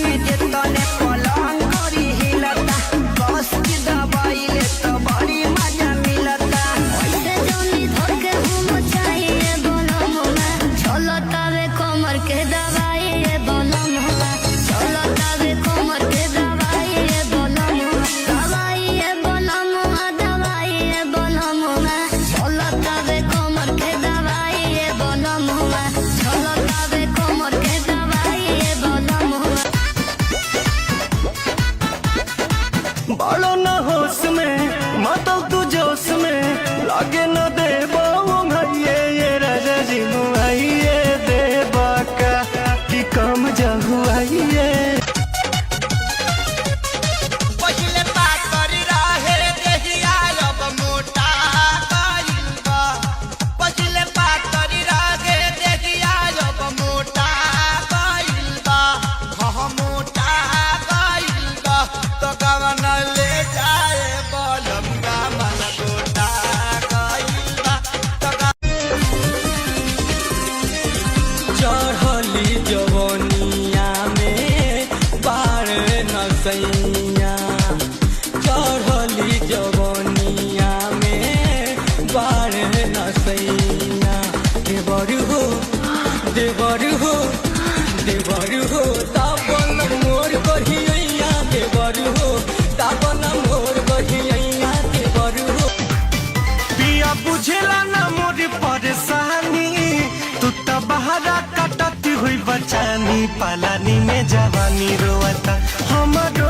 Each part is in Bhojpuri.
में जेतने पलंग करी हिलता बस की दवाई ले तो बड़ी मजा मिलता ऐसे जोनी धर के घूम चाहिए बोलम में चलता वे कमर के दवाई ये बोलम चलता वे कमर के दवाई ये बोलम दवाई ये बोलम दवाई ये बोलम चलता वे कमर के दवाई ये बोलम चलता वे कमर के दवाई ये बोलम बालो न होश में मातल तू जोश में लागे न दे ये राजा जी मुआइए दे बाका कि कम जहुआइए पहिले पातरी रहे देहिया अब मोटा गइल बा पहिले पातरी रहे देहिया अब मोटा गइल बा मोटा गइल बा तो कवन ले जाए बलमुआ मन गोटा गइल बा चढ़ली जवनिया में बार नसैया चढ़ली जवनिया में बार नसैया देवर हो देवर हो देवर हो तापन मोर कहिया देवर हो तापन मोर कहिया देवर हो पिया बुझेला ना मोर परेशानी तू तो बहरा कटती हुई बचानी पालानी में जवानी रोता हमारो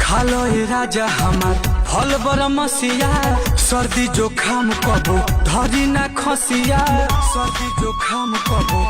खालो ए राजा हमार फल बर मसिया सर्दी जोखाम कबो धरी ना खसिया सर्दी जोखाम कबो